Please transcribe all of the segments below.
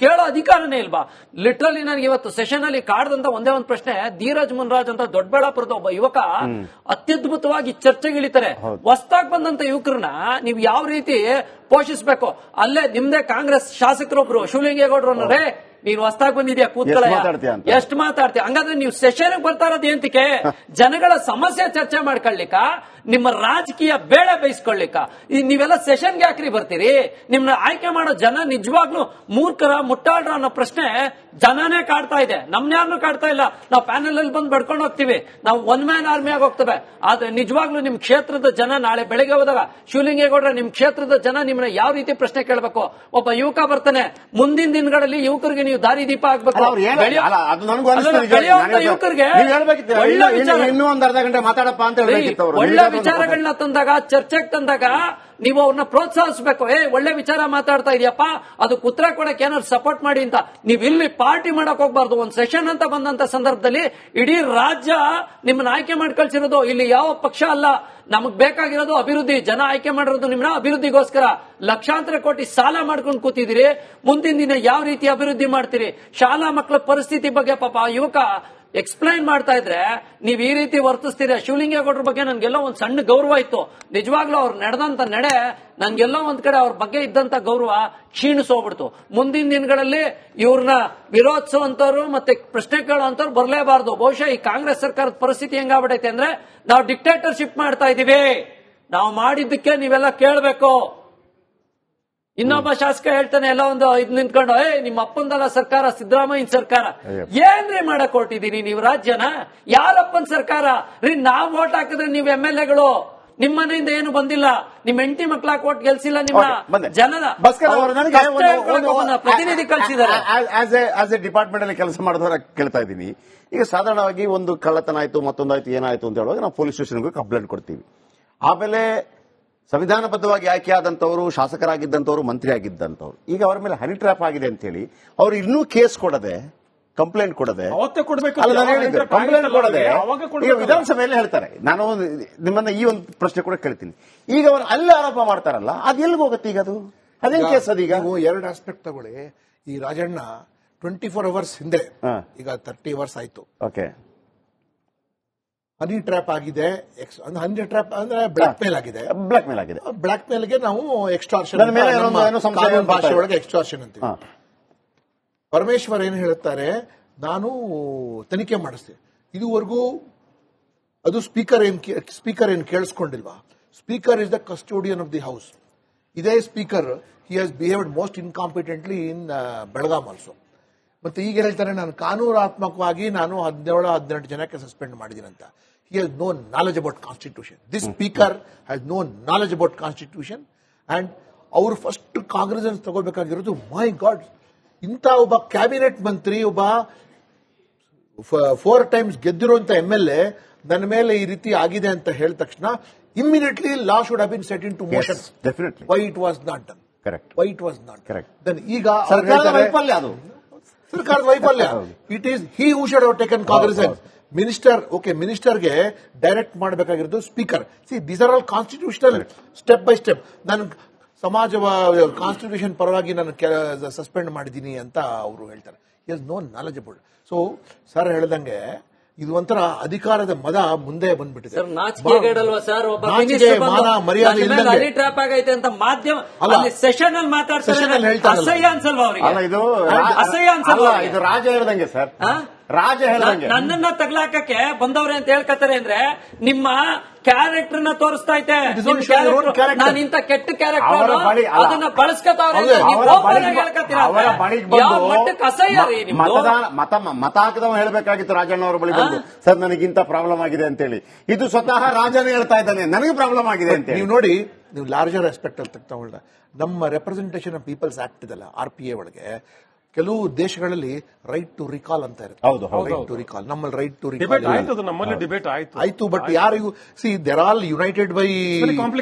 ಕೇಳೋ ಅಧಿಕಾರನೇ ಇಲ್ವಾ? ಲಿಟ್ರಲಿ ನನಗೆ ಇವತ್ತು ಸೆಷನ್ ಅಲ್ಲಿ ಕಾಡ್ದಂತ ಒಂದೇ ಒಂದು ಪ್ರಶ್ನೆ, ಧೀರಜ್ ಮುನ್ರಾಜ್ ಅಂತ ದೊಡ್ಡಬಳ್ಳಾಪುರದ ಒಬ್ಬ ಯುವಕ ಅತ್ಯದ್ಭುತವಾಗಿ ಚರ್ಚೆಗಿಳಿತಾರೆ. ಹೊಸದಾಗಿ ಬಂದಂತ ಯುವಕರನ್ನ ನೀವು ಯಾವ ರೀತಿ ಪೋಷಿಸಬೇಕು? ಅಲ್ಲೇ ನಿಮ್ದೇ ಕಾಂಗ್ರೆಸ್ ಶಾಸಕರೊಬ್ರು ಶಿವಲಿಂಗೇಗೌಡರು ಅನ್ನೋರೇ, ನೀನು ಹೊಸದಾಗಿ ಬಂದಿದ್ಯಾ ಕೂತ್ಕೊಳ್ಳ, ಎಷ್ಟು ಮಾತಾಡ್ತೀಯ? ಹಂಗಾದ್ರೆ ನೀವು ಸೆಷನ್ ಬರ್ತಾ ಇರೋದು ಏಂತಿಕೆ? ಜನಗಳ ಸಮಸ್ಯೆ ಚರ್ಚೆ ಮಾಡ್ಕೊಳ್ಳಿಕ್ಕ, ನಿಮ್ಮ ರಾಜಕೀಯ ಬೇಡ ಬಯಸ್ಕೊಳ್ಳಿಕ್ಕ? ನೀವೆಲ್ಲ ಸೆಷನ್ಗೆ ಯಾಕ್ರಿ ಬರ್ತೀರಿ? ನಿಮ್ನ ಆಯ್ಕೆ ಮಾಡೋ ಜನ ನಿಜವಾಗ್ಲೂ ಮೂರ್ಖರ ಮುಟ್ಟಾಳ್ರ ಅನ್ನೋ ಪ್ರಶ್ನೆ ಜನನೇ ಕಾಡ್ತಾ ಇದೆ, ನಮ್ನ್ಯಾರನ್ನೂ ಕಾಡ್ತಾ ಇಲ್ಲ. ನಾವು ಪ್ಯಾನೆಲ್ ಅಲ್ಲಿ ಬಂದು ಬಡ್ಕೊಂಡು ಹೋಗ್ತೀವಿ, ನಾವು ಒನ್ ಮ್ಯಾನ್ ಆರ್ಮಿ ಆಗಿ ಹೋಗ್ತೇವೆ. ಆದ್ರೆ ನಿಜವಾಗ್ಲೂ ನಿಮ್ ಕ್ಷೇತ್ರದ ಜನ ನಾಳೆ ಬೆಳಗ್ಗೆ ಹೋದಾಗ ಶಿವಲಿಂಗೇಗೌಡ್ರ ನಿಮ್ ಕ್ಷೇತ್ರದ ಜನ ನಿಮ್ನ ಯಾವ ರೀತಿ ಪ್ರಶ್ನೆ ಕೇಳಬೇಕು? ಒಬ್ಬ ಯುವಕ ಬರ್ತಾನೆ, ಮುಂದಿನ ದಿನಗಳಲ್ಲಿ ಯುವಕರಿಗೆ ನೀವು ದಾರಿ ದೀಪ ಆಗ್ಬೇಕು. ಯುವಕರಿಗೆ ಇನ್ನೂ ಒಂದ್ ಅರ್ಧ ಗಂಟೆ ಮಾತಾಡಪ್ಪ ಅಂತ ಒಳ್ಳೆ ವಿಚಾರಗಳನ್ನ ತಂದಾಗ, ಚರ್ಚೆಗೆ ತಂದಾಗ ನೀವು ಅವ್ರನ್ನ ಪ್ರೋತ್ಸಾಹಿಸಬೇಕು. ಒಳ್ಳೆ ವಿಚಾರ ಮಾತಾಡ್ತಾ ಇದೆಯಪ್ಪ, ಅದಕ್ಕೆ ಉತ್ತರ ಕೊಡಕ್ಕೆ ಏನಾದ್ರು ಸಪೋರ್ಟ್ ಮಾಡಿ ಅಂತ. ನೀವು ಇಲ್ಲಿ ಪಾರ್ಟಿ ಮಾಡಕ್ ಹೋಗ್ಬಾರ್ದು. ಒಂದ್ ಸೆಷನ್ ಅಂತ ಬಂದಂತ ಸಂದರ್ಭದಲ್ಲಿ ಇಡೀ ರಾಜ್ಯ ನಿಮ್ಮನ್ನ ಆಯ್ಕೆ ಮಾಡಿ ಕಳ್ಸಿರೋದು, ಇಲ್ಲಿ ಯಾವ ಪಕ್ಷ ಅಲ್ಲ. ನಮಗ್ ಬೇಕಾಗಿರೋದು ಅಭಿವೃದ್ಧಿ. ಜನ ಆಯ್ಕೆ ಮಾಡಿರೋದು ನಿಮ್ಮನ್ನ ಅಭಿವೃದ್ಧಿಗೋಸ್ಕರ. ಲಕ್ಷಾಂತರ ಕೋಟಿ ಸಾಲ ಮಾಡ್ಕೊಂಡು ಕೂತಿದ್ದೀರಿ. ಮುಂದಿನ ದಿನ ಯಾವ ರೀತಿ ಅಭಿವೃದ್ಧಿ ಮಾಡ್ತೀರಿ? ಶಾಲಾ ಮಕ್ಕಳ ಪರಿಸ್ಥಿತಿ ಬಗ್ಗೆ ಪಾಪ ಯುವಕ ಎಕ್ಸ್ಪ್ಲೈನ್ ಮಾಡ್ತಾ ಇದ್ರೆ ನೀವ್ ಈ ರೀತಿ ವರ್ತಿಸ್ತೀರ. ಶಿವಲಿಂಗೇಗೌಡರ ಬಗ್ಗೆ ನನ್ಗೆಲ್ಲೋ ಒಂದ್ ಸಣ್ಣ ಗೌರವ ಇತ್ತು. ನಿಜವಾಗ್ಲೂ ಅವ್ರು ನಡೆದಂತ ನಡೆ ನನ್ಗೆಲ್ಲೋ ಒಂದ್ ಕಡೆ ಅವ್ರ ಬಗ್ಗೆ ಇದ್ದಂತ ಗೌರವ ಕ್ಷೀಣಿಸೋಗ್ಬಿಡ್ತು. ಮುಂದಿನ ದಿನಗಳಲ್ಲಿ ಇವ್ರನ್ನ ವಿರೋಧಿಸುವಂತವ್ರು ಮತ್ತೆ ಪ್ರಶ್ನೆ ಕೇಳುವಂತವ್ರು ಬರಲೇಬಾರದು. ಬಹುಶಃ ಈ ಕಾಂಗ್ರೆಸ್ ಸರ್ಕಾರದ ಪರಿಸ್ಥಿತಿ ಹೆಂಗಾಗ್ಬಿಟ್ಟೈತೆ ಅಂದ್ರೆ, ನಾವು ಡಿಕ್ಟೇಟರ್ಶಿಪ್ ಮಾಡ್ತಾ ಇದೀವಿ. ನಾವು ಮಾಡಿದ್ದಕ್ಕೆ ನೀವೆಲ್ಲ ಕೇಳಬೇಕು. ಇನ್ನೊಬ್ಬ ಶಾಸಕ ಹೇಳ್ತಾನೆ, ಎಲ್ಲ ಒಂದು ಇದ್ ನಿಂತ್ಕೊಂಡು, ನಿಮ್ಮ ಅಪ್ಪಂದಲ್ಲ ಸರ್ಕಾರ, ಸಿದ್ದರಾಮಯ್ಯನ ಸರ್ಕಾರ. ಏನ್ರಿ ಮಾಡಕ್ ಹೊರಟಿದೀನಿ ನೀವು ರಾಜ್ಯನ? ಯಾರಪ್ಪನ ಸರ್ಕಾರ ರೀ? ನಾವ್ ವೋಟ್ ಹಾಕಿದ್ರೆ ನೀವು MLAಗಳು, ನಿಮ್ಮ ಮನೆಯಿಂದ ಏನು ಬಂದಿಲ್ಲ. ನಿಮ್ ಹೆಂಡತಿ ಮಕ್ಳಾಕ್ ವೋಟ್ ಗೆಲ್ಸಿಲ್ಲ. ನಿಮ್ಮ ಜನದ ಪ್ರತಿನಿಧಿ ಕಳ್ಸಿದ್ದಾರೆ. ಆಸ್ ಎ ಡಿಪಾರ್ಟ್ಮೆಂಟ್ ಅಲ್ಲಿ ಕೆಲಸ ಮಾಡಿದವರ ಕೇಳ್ತಾ ಇದ್ದೀನಿ. ಈಗ ಸಾಧಾರಣವಾಗಿ ಒಂದು ಕಳ್ಳತನ ಆಯ್ತು, ಮತ್ತೊಂದಾಯ್ತು, ಏನಾಯ್ತು ಅಂತ ಹೇಳುವಾಗ ನಾವು ಪೊಲೀಸ್ ಸ್ಟೇಷನ್ಗೆ ಕಂಪ್ಲೇಂಟ್ ಕೊಡ್ತೀವಿ. ಆಮೇಲೆ ಸಂವಿಧಾನಬದ್ಧವಾಗಿ ಆಯ್ಕೆಯಾದಂತವರು, ಶಾಸಕರಾಗಿದ್ದಂತವರು, ಮಂತ್ರಿ ಆಗಿದ್ದಂತವ್ರು, ಈಗ ಅವರ ಮೇಲೆ ಹನಿ ಟ್ರ್ಯಾಪ್ ಆಗಿದೆ ಅಂತ ಹೇಳಿ ಅವ್ರು ಇನ್ನೂ ಕೇಸ್ ಕೊಡದೆ, ಕಂಪ್ಲೇಂಟ್ ಕೊಡದೆ, ಕಂಪ್ಲೇಂಟ್ ಕೊಡದೆ ಈಗ ವಿಧಾನಸಭೆಯಲ್ಲಿ ಹೇಳ್ತಾರೆ. ನಾನು ನಿಮ್ಮನ್ನ ಈ ಒಂದು ಪ್ರಶ್ನೆ ಕೂಡ ಕೇಳ್ತೀನಿ. ಈಗ ಅವರು ಅಲ್ಲಿ ಆರೋಪ ಮಾಡ್ತಾರಲ್ಲ, ಅದು ಎಲ್ಲಿಗೆ ಹೋಗುತ್ತೆ? ಈಗ ಅದು ಅದೇನ್ ಕೇಸ್? ಅದೀಗ ಎರಡು ಆಸ್ಪೆಕ್ಟ್ ತಗೊಳ್ಳಿ. ಈ ರಾಜಣ್ಣ 24 ಅವರ್ಸ್ ಹಿಂದೆ, ಈಗ 30 ಅವರ್ಸ್ ಆಯ್ತು, ಓಕೆ, ಹನಿ ಟ್ರ್ಯಾಪ್ ಆಗಿದೆ. ಹನಿ ಟ್ರ್ಯಾಪ್ ಅಂದ್ರೆ ಬ್ಲಾಕ್ ಮೇಲ್ ಆಗಿದೆ. ಬ್ಲಾಕ್ ಮೇಲ್ಗೆ ನಾವು ಎಕ್ಸ್ಟಾರ್ಷನ್ ಭಾಷೆ ಒಳಗೆ ಎಕ್ಸ್ಟಾರ್ಷನ್ ಅಂತೀವಿ. ಪರಮೇಶ್ವರ್ ಏನ್ ಹೇಳುತ್ತಾರೆ, ನಾನು ತನಿಖೆ ಮಾಡಿಸ್ತೇನೆ. ಇದುವರೆಗೂ ಅದು ಸ್ಪೀಕರ್ ಏನ್ ಕೇಳಿಸ್ಕೊಂಡಿಲ್ವಾ? Speaker is the custodian of the house. ಇದೇ speaker he has behaved most incompetently in Belgaum also. ಮತ್ತೆ ಈಗ ಹೇಳ್ತಾರೆ, ನಾನು ಕಾನೂನಾತ್ಮಕವಾಗಿ ನಾನು 17-18 ಜನಕ್ಕೆ ಸಸ್ಪೆಂಡ್ ಮಾಡಿದ್ದೀನಿ ಅಂತ. He has no knowledge about Constitution. This speaker has no knowledge about Constitution. And ಅವರು ಫಸ್ಟ್ ಕಾಂಗ್ರೆಸ್ ತಗೋಬೇಕಾಗಿರೋದು, ಮೈ ಗಾಡ್, ಇಂಥ ಒಬ್ಬ ಕ್ಯಾಬಿನೆಟ್ ಮಂತ್ರಿ, ಒಬ್ಬ 4 ಟೈಮ್ಸ್ ಗೆದ್ದಿರುವಂತ MLA ನನ್ನ ಮೇಲೆ ಈ ರೀತಿ ಆಗಿದೆ ಅಂತ ಹೇಳಿದ ತಕ್ಷಣ immediately law should have been set into motion. Why it was not done? Why it was not correct? Then ಈಗ ಸರ್ಕಾರದ ವೈಫಲ್ಯ, ಅದು ಸರ್ಕಾರದ ವೈಫಲ್ಯ. It is he who should have taken Congress. Minister, okay, ಮಿನಿಸ್ಟರ್ಗೆ ಡೈರೆಕ್ಟ್ ಮಾಡಬೇಕಾಗಿರೋದು speaker. See, these are all constitutional step by step. ನಾನು ಸಮಾಜ ಕಾನ್ಸ್ಟಿಟ್ಯೂಷನ್ ಪರವಾಗಿ ನಾನು ಸಸ್ಪೆಂಡ್ ಮಾಡಿದ್ದೀನಿ ಅಂತ ಅವರು ಹೇಳ್ತಾರೆ. He has no knowledge about. So sir ಹೇಳ್ದಂಗೆ ಇದು ಒಂಥರ ಅಧಿಕಾರದ ಮದ ಮುಂದೆ ಬಂದ್ಬಿಟ್ಟಿದೆ. ಮಾನ ಮರ್ಯಾದೆ ಟ್ರ್ಯಾಪ್ ಆಗೈತೆ ಅಂತ ಮಾಧ್ಯಮ ಸೆಷನ್ ಅಲ್ಲಿ ಮಾತಾಡ್ತಾರೆ. ಅಸಹ್ಯ ಅನ್ಸಲ್ವಾ ಅವರಿಗೆ? ಅಸಹ್ಯ ಅನ್ಸಲ್ವಾ? ಇದು ರಾಜ ಹೇಳ್ದಂಗೆ ಸರ್, ರಾಜ ಹೇಳ್ದಂಗೆ. ನನ್ನನ್ನ ತಗ್ಲಾಕಕ್ಕೆ ಬಂದವ್ರೆ ಅಂತ ಹೇಳ್ಕತ್ತಾರೆ ಅಂದ್ರೆ ನಿಮ್ಮ ಕ್ಯಾರೆಕ್ಟರ್ ನ ತೋರಿಸ್ತಾ ಐತೆ. ನಾನು ಇಂತ ಕೆಟ್ಟ ಕ್ಯಾರೆಕ್ಟರ್ ಅದನ್ನ ಬಳಸ್ಕೊತಾವ್ರೆ. ಮತ ಹಾಕದವ ಹೇಳ್ಬೇಕಾಗಿತ್ತು ರಾಜಣ್ಣ ಅವ್ರ ಬಳಿ ಬಂದು, ಸರ್ ನನಗಿಂತ ಪ್ರಾಬ್ಲಮ್ ಆಗಿದೆ ಅಂತೇಳಿ. ಇದು ಸ್ವತಃ ರಾಜನೇ ಹೇಳ್ತಾ ಇದ್ದಾನೆ, ನನಗೆ ಪ್ರಾಬ್ಲಮ್ ಆಗಿದೆ ಅಂತ. ನೀವು ನೋಡಿ, ನೀವು ಲಾರ್ಜರ್ ಆಸ್ಪೆಕ್ಟ್ ಅಲ್ಲಿ ತಗೊಂಡ ನಮ್ಮ ರೆಪ್ರೆಸೆಂಟೇಷನ್ ಆಫ್ ಪೀಪಲ್ಸ್ ಆಕ್ಟ್ ಇದಲ್ಲ, RPA ಒಳಗೆ ಕೆಲವು ದೇಶಗಳಲ್ಲಿ ರೈಟ್ ಟು ರಿಕಾಲ್ ಅಂತ ಇರುತ್ತೆ. Right to recall. ನಮ್ಮಲ್ಲಿ ರೈಟ್ ಟು ರಿಕಾಲ್ ಆಯ್ತು, ಬಟ್ ಯಾರಿಗೂ see there all united by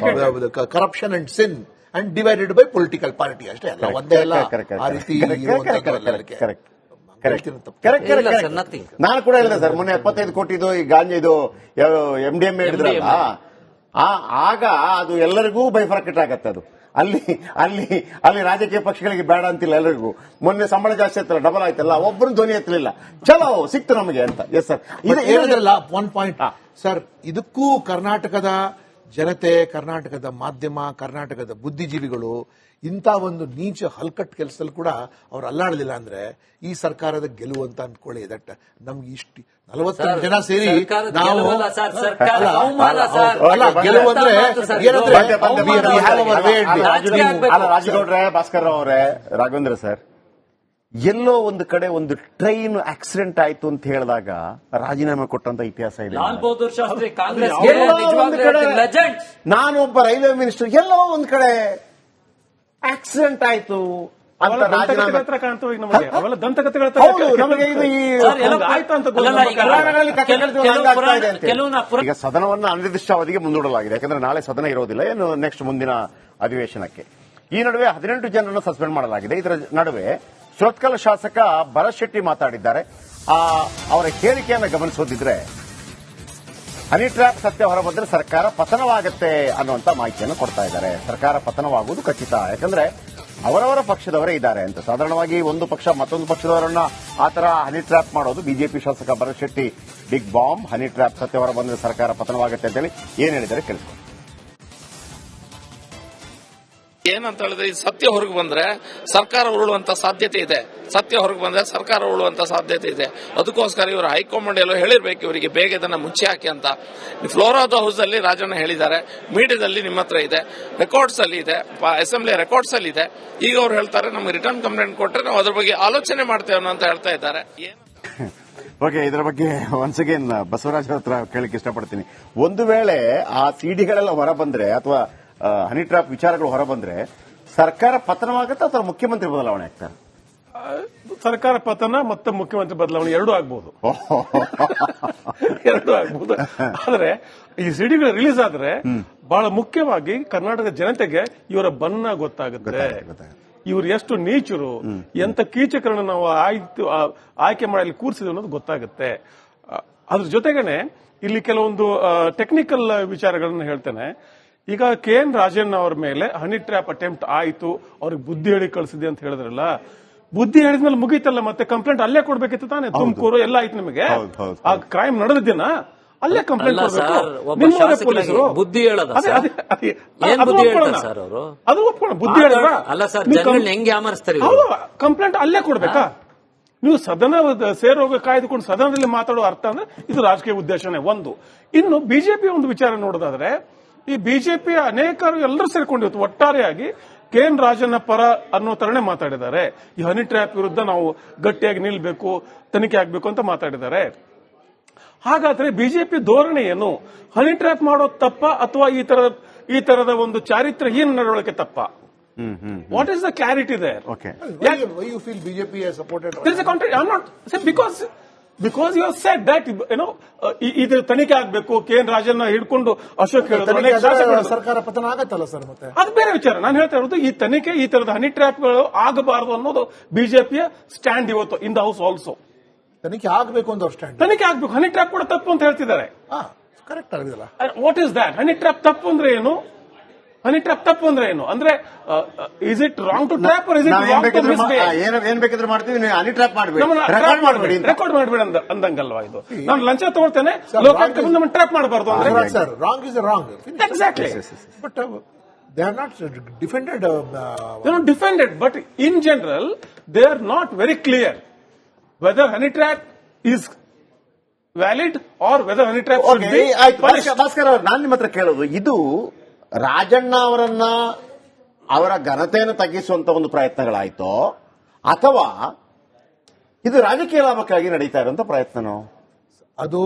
corruption and sin and divided by political party ಅಷ್ಟೇ ಅಲ್ಲ, ಒಂದೇ ಅಲ್ಲ ಆ ರೀತಿ. ನಾನು ಕೂಡ ಹೇಳಿದೆ ಸರ್, ಮೊನ್ನೆ 75 ಕೋಟಿದು ಈ ಗಾಂಜಾ ಇದು MDMA ಹಿಡಿದ್ರಲ್ಲ, ಆಗ ಅದು ಎಲ್ಲರಿಗೂ ಬೈಫರ್ಕೆಟ್ ಆಗತ್ತೆ. ಅದು ಅಲ್ಲಿ ಅಲ್ಲಿ ಅಲ್ಲಿ ರಾಜಕೀಯ ಪಕ್ಷಗಳಿಗೆ ಬೇಡ ಅಂತಿಲ್ಲ ಎಲ್ಲರಿಗೂ. ಮೊನ್ನೆ ಸಂಬಳ ಜಾಸ್ತಿ ಆಯ್ತಲ್ಲ, ಡಬಲ್ ಆಯ್ತಲ್ಲ, ಒಬ್ಬರು ಧ್ವನಿ ಎತ್ತಲಿಲ್ಲ, ಚಲೋ ಸಿಕ್ತು ನಮಗೆ ಅಂತ. ಎಸ್ ಸರ್, ಹೇಳಿದ್ರಲ್ಲ ಒನ್ ಪಾಯಿಂಟ್ ಸರ್, ಇದಕ್ಕೂ ಕರ್ನಾಟಕದ ಜನತೆ, ಕರ್ನಾಟಕದ ಮಾಧ್ಯಮ, ಕರ್ನಾಟಕದ ಬುದ್ಧಿಜೀವಿಗಳು ಇಂಥ ಒಂದು ನೀಚ ಹಲ್ಕಟ್ ಕೆಲಸದಲ್ಲಿ ಕೂಡ ಅವ್ರು ಅಲ್ಲಾಡಲಿಲ್ಲ ಅಂದ್ರೆ ಈ ಸರ್ಕಾರದ ಗೆಲುವು ಅಂತ ಅನ್ಕೊಳ್ಳಿ. ದಟ್ ನಮ್ಗೆ ಇಷ್ಟು 40 ಜನ ಸೇರಿ ನಾವು ಗೆಲುವು ಅಂದ್ರೆ ರಾಜಗೌಡ್ರೆ, ಭಾಸ್ಕರ್ ರಾವ್ ಅವರೇ, ರಾಘವೇಂದ್ರ ಸರ್, ಎಲ್ಲೋ ಒಂದು ಕಡೆ ಒಂದು ಟ್ರೈನ್ ಆಕ್ಸಿಡೆಂಟ್ ಆಯ್ತು ಅಂತ ಹೇಳಿದಾಗ ರಾಜೀನಾಮೆ ಕೊಟ್ಟಂತ ಇತಿಹಾಸ ಇದೆ. ಲಾಲ್ ಬಹದ್ದೂರ್ ಶಾಸ್ತ್ರಿ ಕಾಂಗ್ರೆಸ್ ನಾನೊಬ್ಬ ರೈಲ್ವೆ ಮಿನಿಸ್ಟರ್, ಎಲ್ಲೋ ಒಂದ್ ಕಡೆ ಆಕ್ಸಿಡೆಂಟ್ ಆಯ್ತು ಅಂತ ರಾಜೀನಾಮೆ. ಈಗ ಸದನವನ್ನು ಅನಿರ್ದಿಷ್ಟಾವಧಿಗೆ ಮುಂದೂಡಲಾಗಿದೆ, ಯಾಕಂದ್ರೆ ನಾಳೆ ಸದನ ಇರೋದಿಲ್ಲ, ಏನು ನೆಕ್ಸ್ಟ್ ಮುಂದಿನ ಅಧಿವೇಶನಕ್ಕೆ. ಈ ನಡುವೆ 18 ಜನರನ್ನು ಸಸ್ಪೆಂಡ್ ಮಾಡಲಾಗಿದೆ. ಇದರ ನಡುವೆ ಸುರತ್ಕಲ್ ಶಾಸಕ ಭರತ್ ಶೆಟ್ಟಿ ಮಾತಾಡಿದ್ದಾರೆ. ಅವರ ಹೇಳಿಕೆಯನ್ನು ಗಮನಿಸೋದಿದ್ರೆ, ಹನಿ ಟ್ರ್ಯಾಪ್ ಸತ್ಯ ಹೊರಬಂದ್ರೆ ಸರ್ಕಾರ ಪತನವಾಗುತ್ತೆ ಅನ್ನುವಂತ ಮಾಹಿತಿಯನ್ನು ಕೊಡ್ತಾ ಇದ್ದಾರೆ. ಸರ್ಕಾರ ಪತನವಾಗುವುದು ಖಚಿತ, ಯಾಕಂದ್ರೆ ಅವರವರ ಪಕ್ಷದವರೇ ಇದ್ದಾರೆ ಅಂತ. ಸಾಧಾರಣವಾಗಿ ಒಂದು ಪಕ್ಷ ಮತ್ತೊಂದು ಪಕ್ಷದವರನ್ನ ಆತರ ಹನಿ ಟ್ರ್ಯಾಪ್ ಮಾಡೋದು. ಬಿಜೆಪಿ ಶಾಸಕ Bharat Shetty big bomb, honey trap ಸತ್ಯ ಹೊರಬಂದ್ರೆ ಸರ್ಕಾರ ಪತನವಾಗುತ್ತೆ ಅಂತೇಳಿ ಏನ್ ಹೇಳಿದ್ದಾರೆ ಕೇಳಿಸ್ಕೊಂಡು. ಏನಂತ ಹೇಳಿದ್ರೆ, ಈ ಸತ್ಯ ಹೊರಗೆ ಬಂದ್ರೆ ಸರ್ಕಾರ ಉರುಳುವಂತ ಸಾಧ್ಯತೆ ಇದೆ. ಸತ್ಯ ಹೊರಗೆ ಬಂದ್ರೆ ಸರ್ಕಾರ ಉರುಳುವಂತ ಸಾಧ್ಯತೆ ಇದೆ. ಅದಕ್ಕೋಸ್ಕರ ಇವರು ಹೈಕಮಾಂಡ್ ಎಲ್ಲೋ ಹೇಳಿರ್ಬೇಕು ಇವರಿಗೆ, ಬೇಗ ಇದನ್ನ ಮುಚ್ಚಿ ಹಾಕಿ ಅಂತ. ಫ್ಲೋರಾದ ಹೌಸ್ ಅಲ್ಲಿ ರಾಜಣ್ಣ ಹೇಳಿದ್ದಾರೆ, ಮೀಡಿಯಾದಲ್ಲಿ ನಿಮ್ಮ ಹತ್ರ ಇದೆ, ರೆಕಾರ್ಡ್ಸ್ ಅಲ್ಲಿ ಇದೆ, ಅಸೆಂಬ್ಲಿ ರೆಕಾರ್ಡ್ಸ್ ಅಲ್ಲಿ ಇದೆ. ಈಗ ಅವ್ರು ಹೇಳ್ತಾರೆ ನಮ್ಗೆ ರಿಟರ್ನ್ ಕಂಪ್ಲೇಂಟ್ ಕೊಟ್ಟರೆ ನಾವು ಅದ್ರ ಬಗ್ಗೆ ಆಲೋಚನೆ ಮಾಡ್ತೇವೆ ಅಂತ ಹೇಳ್ತಾ ಇದ್ದಾರೆ. ಓಕೆ, ಇದರ ಬಗ್ಗೆ ಒನ್ಸ್ ಅಗೇನ್ ಬಸವರಾಜ್ ಹತ್ರ ಕೇಳಲಿಕ್ಕೆ ಇಷ್ಟಪಡ್ತೀನಿ. ಒಂದು ವೇಳೆ ಆ ಸಿಡಿಗಳೆಲ್ಲ ಹೊರಬಂದ್ರೆ ಅಥವಾ ಹನಿ ಟ್ರ್ಯಾಪ್ ವಿಚಾರಗಳು ಹೊರಬಂದ್ರೆ ಸರ್ಕಾರ ಪತನವಾಗುತ್ತೆ ಅಥವಾ ಮುಖ್ಯಮಂತ್ರಿ ಬದಲಾವಣೆ ಆಗ್ತಾರೆ? ಸರ್ಕಾರ ಪತನ ಮತ್ತು ಮುಖ್ಯಮಂತ್ರಿ ಬದಲಾವಣೆ ಎರಡೂ ಆಗ್ಬಹುದು. ಎರಡೂ ಆಗ್ಬಹುದು. ಆದ್ರೆ ಈ ಸಿಡಿಗಳು ರಿಲೀಸ್ ಆದ್ರೆ ಬಹಳ ಮುಖ್ಯವಾಗಿ ಕರ್ನಾಟಕದ ಜನತೆಗೆ ಇವರ ಬಣ್ಣ ಗೊತ್ತಾಗುತ್ತೆ. ಇವರು ಎಷ್ಟು ನೀಚರು, ಎಂತ ಕೀಚಕರನ್ನು ನಾವು ಆಯ್ಕೆ ಮಾಡಲಿ ಕೂರಿಸಿದ್ರು ಅನ್ನೋದು ಗೊತ್ತಾಗುತ್ತೆ. ಅದ್ರ ಜೊತೆಗೇನೆ ಇಲ್ಲಿ ಕೆಲವೊಂದು ಟೆಕ್ನಿಕಲ್ ವಿಚಾರಗಳನ್ನು ಹೇಳ್ತೇನೆ. ಈಗ KN ರಾಜಣ್ಣ ಅವರ ಮೇಲೆ ಹನಿ ಟ್ರ್ಯಾಪ್ ಅಟೆಂಪ್ಟ್ ಆಯಿತು, ಅವ್ರಿಗೆ ಬುದ್ಧಿ ಹೇಳಿ ಕಳಿಸಿದೆ ಅಂತ ಹೇಳಿದ್ರಲ್ಲ, ಬುದ್ಧಿ ಹೇಳಿದ್ಮೇಲೆ ಮುಗೀತಲ್ಲ, ಮತ್ತೆ ಕಂಪ್ಲೇಂಟ್ ಅಲ್ಲೇ ಕೊಡ್ಬೇಕಿತ್ತು ತಾನೆ. ತುಮಕೂರು ಎಲ್ಲ ಆಯ್ತು ನಿಮಗೆ, ಆ ಕ್ರೈಮ್ ನಡೆದಿದ್ದೇನ ಅಲ್ಲೇ ಕಂಪ್ಲೇಂಟ್ ಕೊಡ್ಬೇಕು. ಪೊಲೀಸರು ಬುದ್ಧಿ ಹೇಳೋದು ಅದು ಒಪ್ಕೊಳ್ಳೋಣ, ಬುದ್ಧಿ ಹೇಳಿದ್ರ ಕಂಪ್ಲೇಂಟ್ ಅಲ್ಲೇ ಕೊಡ್ಬೇಕಾ? ನೀವು ಸದನ ಸೇರೋಗ ಕಾಯ್ದುಕೊಂಡು ಸದನದಲ್ಲಿ ಮಾತಾಡೋ ಅರ್ಥ ಅಂದ್ರೆ ಇದು ರಾಜಕೀಯ ಉದ್ದೇಶನೇ ಒಂದು. ಇನ್ನು ಬಿಜೆಪಿ ಒಂದು ವಿಚಾರ ನೋಡೋದಾದ್ರೆ, ಈ ಬಿಜೆಪಿ ಅನೇಕರು ಎಲ್ಲರೂ ಸೇರ್ಕೊಂಡಿತ್ತು ಒಟ್ಟಾರೆಯಾಗಿ KN ರಾಜಣ್ಣ ಪರ ಅನ್ನೋ ತರನೇ ಮಾತಾಡಿದ್ದಾರೆ. ಈ ಹನಿ ಟ್ರ್ಯಾಪ್ ವಿರುದ್ಧ ನಾವು ಗಟ್ಟಿಯಾಗಿ ನಿಲ್ಬೇಕು, ತನಿಖೆ ಆಗ್ಬೇಕು ಅಂತ ಮಾತಾಡಿದ್ದಾರೆ. ಹಾಗಾದ್ರೆ ಬಿಜೆಪಿ ಧೋರಣೆ ಏನು? ಹನಿ ಟ್ರ್ಯಾಪ್ ಮಾಡೋದು ತಪ್ಪ ಅಥವಾ ಈ ತರದ ಒಂದು ಚಾರಿತ್ರ್ಯಹೀನ ನಡವಳಿಕೆ ತಪ್ಪ? What is the clarity there? Why you feel BJP has supported? There is a contrary. I'm not saying because you have said that ಇದು ತನಿಖೆ ಆಗ್ಬೇಕು, KN ರಾಜಣ್ಣ ಹಿಡ್ಕೊಂಡು ಅಶೋಕ್ ಹೇಳಿದ್ರು ಸರ್ಕಾರ ಪತನ ಆಗತ್ತಲ್ಲ ಸರ್. ಮತ್ತೆ ಅದು ಬೇರೆ ವಿಚಾರ. ನಾನು ಹೇಳ್ತಾ ಇರೋದು ಈ ತನಿಖೆ, ಈ ತರದ ಹನಿ ಟ್ರ್ಯಾಪ್ಗಳು ಆಗಬಾರದು ಅನ್ನೋದು ಬಿಜೆಪಿಯ ಸ್ಟ್ಯಾಂಡ್ ಇವತ್ತು ಇನ್ ದ ಹೌಸ್ ಆಲ್ಸೋ. ತನಿಖೆ ಆಗಬೇಕು ಅಂತ ಅವ್ರ ಸ್ಟ್ಯಾಂಡ್. ತನಿಖೆ ಆಗ್ಬೇಕು, ಹನಿ ಟ್ರ್ಯಾಪ್ ಕೂಡ ತಪ್ಪು ಅಂತ ಹೇಳ್ತಿದ್ದಾರೆ. ಕರೆಕ್ಟ್ ಆಗಿದೆಲ್ಲ. What is that? Honey trap ತಪ್ಪು ಅಂದ್ರೆ ಏನು? ಹನಿ ಟ್ರ್ಯಾಪ್ ತಪ್ಪು ಅಂದ್ರೆ ಏನು? ಅಂದ್ರೆ is it wrong to trap or is it wrong to misbehave? ಏನ್ ಬೇಕಾದ್ರೂ ಮಾಡ್ತೀವಿ, ಹನಿ ಟ್ರ್ಯಾಪ್ ಮಾಡಬೇಡಿ, ರೆಕಾರ್ಡ್ ಮಾಡಬೇಡಿ ಅಂದಂಗಲ್ವಾ ಇದು? ನಾನು ಲಂಚ ತಗೊಳ್ತೇನೆ, ಲೋಕಾಯುಕ್ತ ಮುಂದೆ ನಮ್ಮ ಟ್ರ್ಯಾಪ್ ಮಾಡಬಾರ್ದು ಅಂದ್ರೆ sir wrong is wrong. Exactly. But they are not defended. They are not defended, but in general they are not very clear whether honey trap is valid or whether honey trap should be punished. Bhaskar ಅವರು, ನಾನು ನಿಮ್ಮ ಹತ್ರ ಕೇಳೋದು, ಇದು ರಾಜಣ್ಣ ಅವರನ್ನ ಅವರ ಘನತೆಯನ್ನು ತಗ್ಗಿಸುವಂತ ಒಂದು ಪ್ರಯತ್ನಗಳಾಯ್ತೋ ಅಥವಾ ಇದು ರಾಜಕೀಯ ಲಾಭಕ್ಕಾಗಿ ನಡೀತಾ ಇರುವಂತ ಪ್ರಯತ್ನನೋ? ಅದು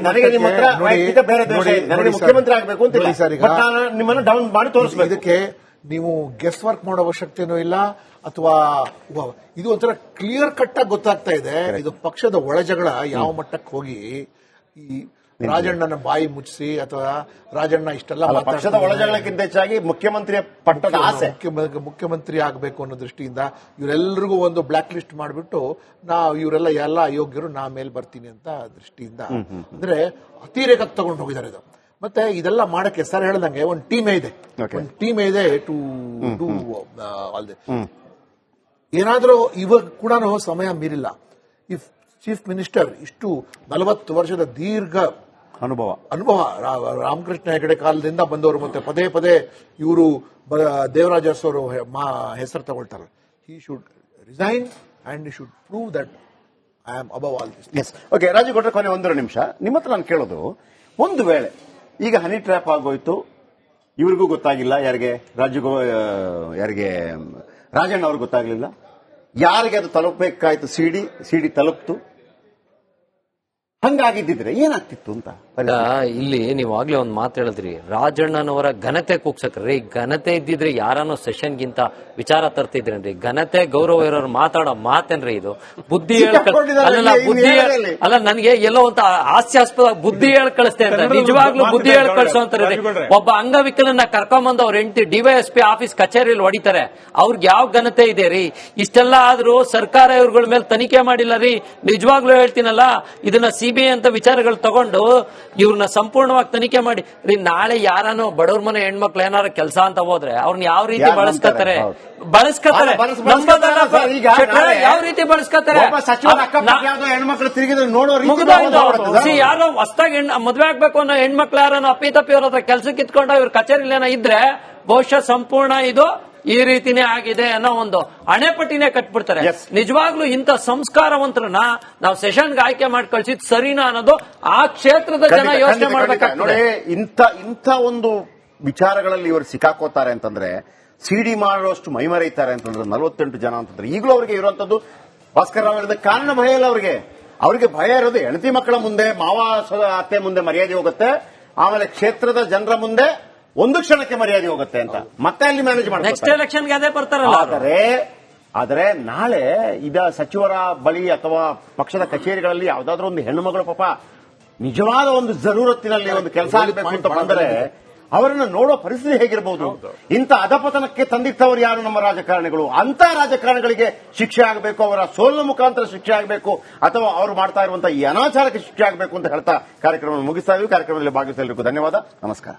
ನನಗೆ ನಿಮ್ಮ ಹತ್ರ ಬೇರೆ ನನಗೆ ಮುಖ್ಯಮಂತ್ರಿ ಆಗಬೇಕು ಅಂತ ನಿಮ್ಮನ್ನು ಡೌನ್ ಮಾಡಿ ತೋರಿಸಬೇಕು. ಇದಕ್ಕೆ ನೀವು ಗೆಸ್ ವರ್ಕ್ ಮಾಡೋ ಅವಶ್ಯಕತೆನೂ ಇಲ್ಲ, ಅಥವಾ ಇದು ಒಂಥರ ಕ್ಲಿಯರ್ ಕಟ್ ಆಗಿ ಗೊತ್ತಾಗ್ತಾ ಇದೆ. ಇದು ಪಕ್ಷದ ಒಳಜಗಳ ಯಾವ ಮಟ್ಟಕ್ಕೆ ಹೋಗಿ ಈ ರಾಜಣ್ಣನ ಬಾಯಿ ಮುಚ್ಚಿಸಿ ಅಥವಾ ರಾಜಣ್ಣ ಇಷ್ಟೆಲ್ಲ ಪಕ್ಷದ ಒಳಜಗಳಕ್ಕಿಂತ ಹೆಚ್ಚಾಗಿ ಮುಖ್ಯಮಂತ್ರಿಯ ಪಟ್ಟದ ಆಸೆ, ಮುಖ್ಯಮಂತ್ರಿ ಆಗಬೇಕು ಅನ್ನೋ ದೃಷ್ಟಿಯಿಂದ ಇವರೆಲ್ಲರಿಗೂ ಒಂದು ಬ್ಲಾಕ್ ಲಿಸ್ಟ್ ಮಾಡಿಬಿಟ್ಟು ಇವರೆಲ್ಲ ಎಲ್ಲ ಅಯೋಗ್ಯರು, ನಾ ಮೇಲೆ ಬರ್ತೀನಿ ಅಂತ ದೃಷ್ಟಿಯಿಂದ ಅಂದ್ರೆ ಅತಿರೇಕಕ್ಕೆ ತಗೊಂಡು ಹೋಗಿದ್ದಾರೆ. ಇದು ಮತ್ತೆ ಇದೆಲ್ಲ ಮಾಡಕ್ಕೆ ಸರ್ ಹೇಳ್ದಂಗೆ ಒಂದು ಟೀಮೇ ಇದೆ, Okay. ಒಂದು ಟೀಮೇ ಇದೆ ಟು ಡೂ ಆಲ್ ಏನಾದ್ರೂ ಇವಾಗ ಕೂಡ ಸಮಯ ಮೀರಿಲ್ಲ. ಇಫ್ ಚೀಫ್ ಮಿನಿಸ್ಟರ್ ಇಷ್ಟು 40 ವರ್ಷದ ದೀರ್ಘ ಅನುಭವ ರಾಮಕೃಷ್ಣ ಹೆಗಡೆ ಕಾಲದಿಂದ ಬಂದವರು, ಮತ್ತೆ ಪದೇ ಪದೇ ಇವರು ದೇವರಾಜ ಅರಸು ಅವರು ಹೆಸರು ತಗೊಳ್ತಾರೆ. He should resign and he should prove that I am above all this. Yes. Okay, Raju ಕೊಟ್ರೆ ಕೊನೆ 1 ನಿಮಿಷ ನಿಮ್ಮ ಹತ್ರ ನಾನು ಕೇಳೋದು, ಒಂದು ವೇಳೆ ಈಗ ಹನಿ ಟ್ರ್ಯಾಪ್ ಆಗೋಯ್ತು, ಇವ್ರಿಗೂ ಗೊತ್ತಾಗಿಲ್ಲ, ಯಾರಿಗೆ ರಾಜಣ್ಣ ಅವ್ರಿಗೆ ಗೊತ್ತಾಗ್ಲಿಲ್ಲ, ಯಾರಿಗೆ ಅದು ತಲುಪಬೇಕಾಯ್ತು ಸಿಡಿ ತಲುಪ್ತು, ಹಂಗಾಗಿದ್ದಿದ್ರೆ ಏನಾಗ್ತಿತ್ತು ಅಂತ. ಇಲ್ಲಿ ನೀವು ಆಗ್ಲೇ ಒಂದ್ ಮಾತು ಹೇಳಿದ್ರಿ, ರಾಜಣ್ಣನವರ ಘನತೆ ಕೂಗ್ಸಕ್ರಿ. ಘನತೆ ಇದ್ದಿದ್ರೆ ಯಾರನ್ನೋ ಸೆಷನ್ಗಿಂತ ವಿಚಾರ ತರ್ತಿದ್ರೇನ್ರಿ? ಘನತೆ ಗೌರವ ಇರೋರು ಮಾತಾಡೋ ಮಾತೇನ್ರಿ ಇದು? ಬುದ್ಧಿ ಅಲ್ಲ, ನನ್ಗೆ ಎಲ್ಲೋ ಅಂತ ಹಾಸ್ಯಾಸ್ಪದ ಬುದ್ಧಿ ಹೇಳಿ ಕಳಿಸ್ತೇ ಅಂತ, ನಿಜವಾಗ್ಲೂ ಬುದ್ಧಿ ಹೇಳಿ ಕಳಿಸೋ ಅಂತಾರೆ. ಒಬ್ಬ ಅಂಗವಿಕಲನ್ನ ಕರ್ಕೊಂಬಂದು ಅವ್ರ ಹೆಂಡತಿ ಡಿವೈಎಸ್ಪಿ ಆಫೀಸ್ ಕಚೇರಿಯಲ್ಲಿ ಹೊಡಿತಾರೆ, ಅವ್ರಿಗೆ ಯಾವ ಘನತೆ ಇದೆ ರೀ? ಇಷ್ಟೆಲ್ಲ ಆದ್ರೂ ಸರ್ಕಾರ ಇವ್ರಗಳ ಮೇಲೆ ತನಿಖೆ ಮಾಡಿಲ್ಲ ರೀ. ನಿಜವಾಗ್ಲೂ ಹೇಳ್ತೀನಲ್ಲ, ಇದನ್ನ ಸಿಬಿಐ ಅಂತ ವಿಚಾರಗಳು ತಗೊಂಡು ಇವ್ರನ್ನ ಸಂಪೂರ್ಣವಾಗಿ ತನಿಖೆ ಮಾಡಿ ರೀ. ನಾಳೆ ಯಾರನೋ ಬಡವ್ರ ಮನೆ ಹೆಣ್ಮಕ್ಳು ಏನಾರು ಕೆಲಸ ಅಂತ ಹೋದ್ರೆ ಅವ್ರನ್ನ ಯಾವ ರೀತಿ ಬಳಸ್ಕೊತಾರೆ ಯಾವ ರೀತಿ ಬಳಸ್ಕೊತಾರೆ? ಹೆಣ್ಮಕ್ಳು ತಿರುಗಿದ್ರೆ ನೋಡೋ ಯಾರೋ ಹೊಸದಾಗಿ ಮದ್ವೆ ಆಗ್ಬೇಕು ಅನ್ನೋ ಹೆಣ್ಮಕ್ಳು ಯಾರನ್ನ ಅಪ್ಪಿತಪ್ಪಿ ಅವ್ರ ಹತ್ರ ಕೆಲ್ಸಕ್ಕೆ ಇತ್ಕೊಂಡು ಇವ್ರ ಕಚೇರಿಲಿ ಏನೋ ಇದ್ರೆ ಬಹುಶಃ ಸಂಪೂರ್ಣ ಇದು ಈ ರೀತಿನೇ ಆಗಿದೆ ಅನ್ನೋ ಒಂದು ಹಣೆಪಟ್ಟಿನೇ ಕಟ್ಬಿಡ್ತಾರೆ. ನಿಜವಾಗ್ಲೂ ಇಂಥ ಸಂಸ್ಕಾರವಂತರನ್ನ ನಾವು ಸೆಷನ್ಗೆ ಆಯ್ಕೆ ಮಾಡಿ ಕಳ್ಸಿದ್ ಸರಿನಾ ಅನ್ನೋದು ಆ ಕ್ಷೇತ್ರದ ಜನ ಯೋಚನೆ ಮಾಡ್ಬೇಕಾಗ್ತದೆ. ಇಂಥ ಒಂದು ವಿಚಾರಗಳಲ್ಲಿ ಇವರು ಸಿಕ್ಕಾಕೋತಾರೆ ಅಂತಂದ್ರೆ, ಸಿಡಿ ಮಾಡುವಷ್ಟು ಮೈಮರೆಯುತ್ತಾರೆ ಅಂತಂದ್ರೆ 48 ಜನ ಅಂತಂದ್ರೆ, ಈಗಲೂ ಅವರಿಗೆ ಇರುವಂತದ್ದು ಭಾಸ್ಕರ್ ರಾವ್ ಹೇಳಿದ ಕಾರಣ ಭಯ ಇಲ್ಲ ಅವ್ರಿಗೆ ಭಯ ಇರೋದು ಹೆಂಡತಿ ಮಕ್ಕಳ ಮುಂದೆ, ಮಾವ ಅತ್ತೆ ಮುಂದೆ ಮರ್ಯಾದೆ ಹೋಗುತ್ತೆ, ಆಮೇಲೆ ಕ್ಷೇತ್ರದ ಜನರ ಮುಂದೆ ಒಂದು ಕ್ಷಣಕ್ಕೆ ಮರ್ಯಾದೆ ಹೋಗುತ್ತೆ ಅಂತ ಮತ್ತೆ ಅಲ್ಲಿ ಮ್ಯಾನೇಜ್ ಮಾಡ್ತಾರೆ. ನೆಕ್ಸ್ಟ್ ಎಲೆಕ್ಷನ್ಗೆ ಅದೇ ಬರ್ತಾರಲ್ಲ. ಆದರೆ ನಾಳೆ ಸಚಿವರ ಬಳಿ ಅಥವಾ ಪಕ್ಷದ ಕಚೇರಿಗಳಲ್ಲಿ ಯಾವ್ದಾದ್ರು ಒಂದು ಹೆಣ್ಣು ಮಗಳು ಪಾಪ ನಿಜವಾದ ಒಂದು ಜರೂರತ್ತಿನಲ್ಲಿ ಒಂದು ಕೆಲಸ ಆಗಬೇಕು ಅಂತ ಬಂದರೆ ಅವರನ್ನು ನೋಡೋ ಪರಿಸ್ಥಿತಿ ಹೇಗಿರಬಹುದು? ಇಂಥ ಅಧಪತನಕ್ಕೆ ತಂದಿಟ್ಟವರು ಯಾರು? ನಮ್ಮ ರಾಜಕಾರಣಿಗಳು. ಅಂತ ರಾಜಕಾರಣಿಗಳಿಗೆ ಶಿಕ್ಷೆ ಆಗಬೇಕು, ಅವರ ಸೋಲಿನ ಮುಖಾಂತರ ಶಿಕ್ಷೆ ಆಗಬೇಕು, ಅಥವಾ ಅವರು ಮಾಡ್ತಾ ಇರುವಂತಹ ಈ ಅನಾಚಾರಕ್ಕೆ ಶಿಕ್ಷೆ ಆಗಬೇಕು ಅಂತ ಹೇಳ್ತಾ ಕಾರ್ಯಕ್ರಮ ಮುಗಿಸ್ತಾ ಇದ್ದೀವಿ. ಕಾರ್ಯಕ್ರಮದಲ್ಲಿ ಭಾಗವಹಿಸಲಿಕ್ಕೂ ಧನ್ಯವಾದ. ನಮಸ್ಕಾರ.